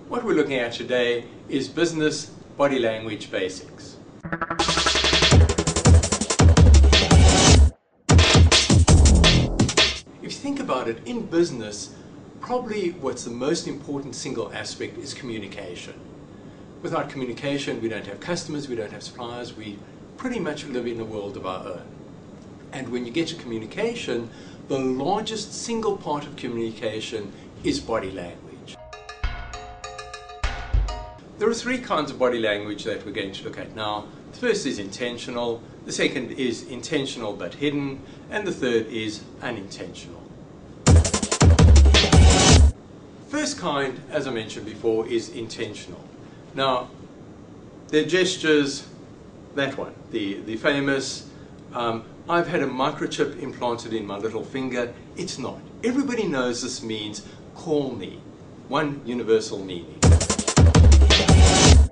What we're looking at today is business body language basics. If you think about it, in business, probably what's the most important single aspect is communication. Without communication, we don't have customers, we don't have suppliers, we pretty much live in a world of our own. And when you get to communication, the largest single part of communication is body language. There are three kinds of body language that we're going to look at now. The first is intentional, the second is intentional but hidden, and the third is unintentional. First kind, as I mentioned before, is intentional. Now, their gestures, that one, the famous, I've had a microchip implanted in my little finger. It's not. Everybody knows this means call me. One universal meaning.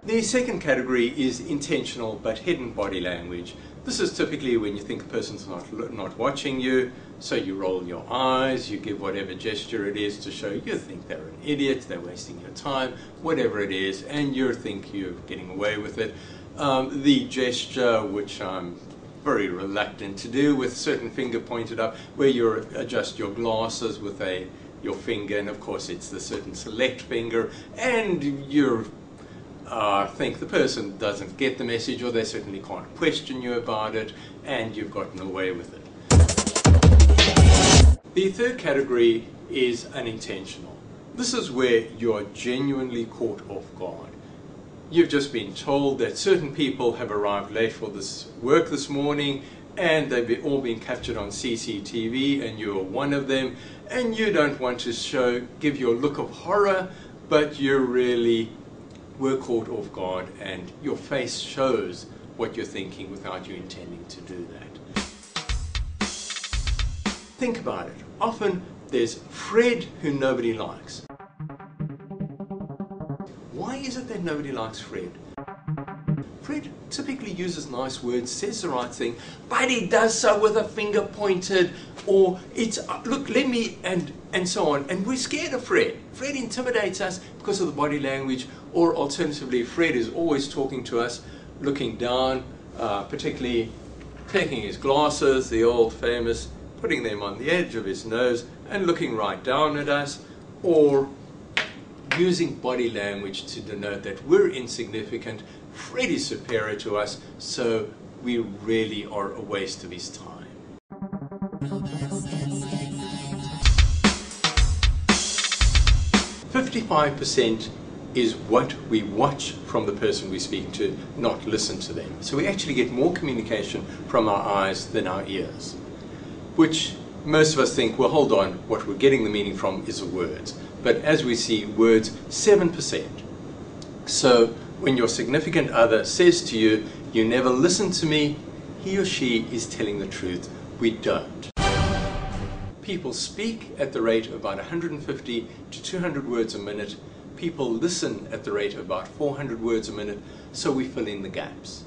The second category is intentional but hidden body language. This is typically when you think a person's not watching you, so you roll your eyes, you give whatever gesture it is to show you think they're an idiot, they're wasting your time, whatever it is, and you think you're getting away with it. The gesture, which I'm very reluctant to do, with certain finger pointed up, where you adjust your glasses with your finger, and of course it's the certain select finger, and you're think the person doesn't get the message, or they certainly can't question you about it, and you've gotten away with it. The third category is unintentional. This is where you're genuinely caught off guard. You've just been told that certain people have arrived late for this work this morning, and they've all been captured on CCTV, and you're one of them, and you don't want to give your look of horror, but you really were caught off guard, and your face shows what you're thinking without you intending to do that. Think about it. Often there's Fred who nobody likes. Why is it that nobody likes Fred? Fred typically uses nice words, says the right thing, but he does so with a finger pointed, or it's, look, let me, and so on. And we're scared of Fred. Fred intimidates us because of the body language, or alternatively, Fred is always talking to us, looking down, particularly taking his glasses, the old famous, putting them on the edge of his nose and looking right down at us, or using body language to denote that we're insignificant, Fred is superior to us, so we really are a waste of his time. "55% is what we watch from the person we're speaking to, not listen to them. So we actually get more communication from our eyes than our ears, which most of us think, well, hold on, what we're getting the meaning from is the words. But as we see, words, 7%. So when your significant other says to you, you never listen to me, he or she is telling the truth. We don't. People speak at the rate of about 150 to 200 words a minute. People listen at the rate of about 400 words a minute, so we fill in the gaps.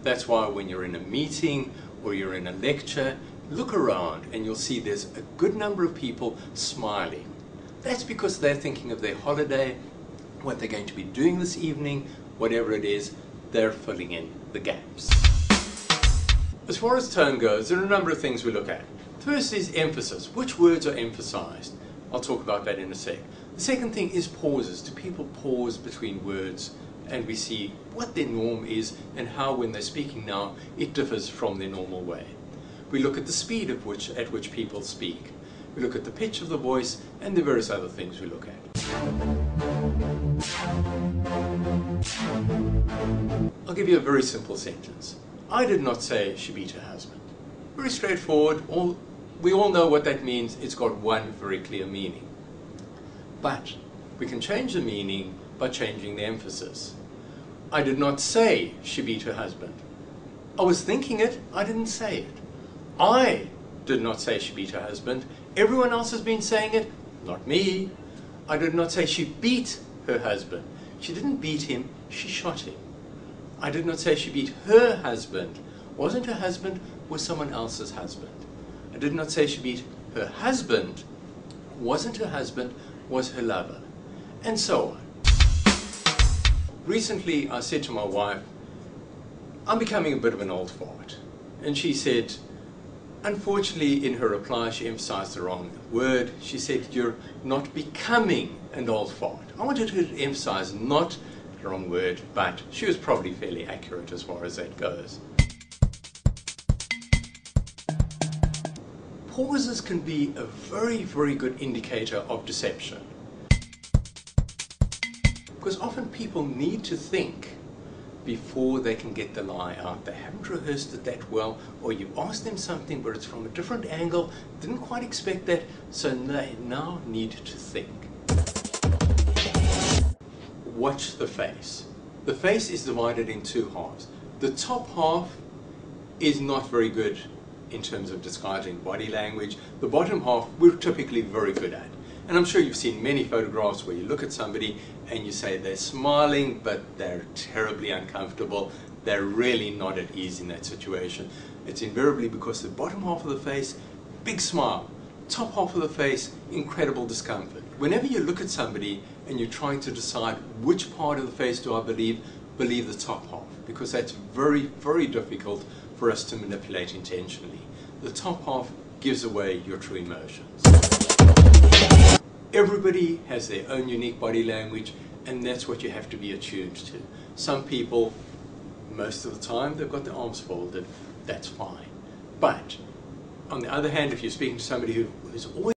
That's why when you're in a meeting or you're in a lecture, look around and you'll see there's a good number of people smiling. That's because they're thinking of their holiday, what they're going to be doing this evening, whatever it is, they're filling in the gaps. As far as tone goes, there are a number of things we look at. First is emphasis. Which words are emphasized? I'll talk about that in a sec. The second thing is pauses. Do people pause between words? And we see what their norm is and how, when they're speaking now, it differs from their normal way. We look at the speed at which people speak. We look at the pitch of the voice and the various other things we look at. I'll give you a very simple sentence. I did not say she beat her husband. Very straightforward. We all know what that means. It's got one very clear meaning. But we can change the meaning by changing the emphasis. I did not say she beat her husband. I was thinking it, I didn't say it. I did not say she beat her husband. Everyone else has been saying it, not me. I did not say she beat her husband. She didn't beat him, she shot him. I did not say she beat her husband. Wasn't her husband, was someone else's husband. I did not say she beat her husband. Wasn't her husband, was her lover. And so on. recently I said to my wife, I'm becoming a bit of an old fart. And she said, unfortunately in her reply she emphasized the wrong word. She said, you're not becoming an old fart. I wanted her to emphasize not the wrong word, but she was probably fairly accurate as far as that goes. Pauses can be a very, very good indicator of deception. Because often people need to think before they can get the lie out. They haven't rehearsed it that well, or you ask them something but it's from a different angle, didn't quite expect that, so they now need to think. Watch the face. The face is divided in two halves. The top half is not very good in terms of disguising body language. The bottom half we're typically very good at. And I'm sure you've seen many photographs where you look at somebody and you say they're smiling, but they're terribly uncomfortable. They're really not at ease in that situation. It's invariably because the bottom half of the face, big smile. Top half of the face, incredible discomfort. Whenever you look at somebody and you're trying to decide which part of the face do I believe the top half, because that's very, very difficult for us to manipulate intentionally. The top half gives away your true emotions. Everybody has their own unique body language, and that's what you have to be attuned to. Some people, most of the time, they've got their arms folded. That's fine. But on the other hand, if you're speaking to somebody who's always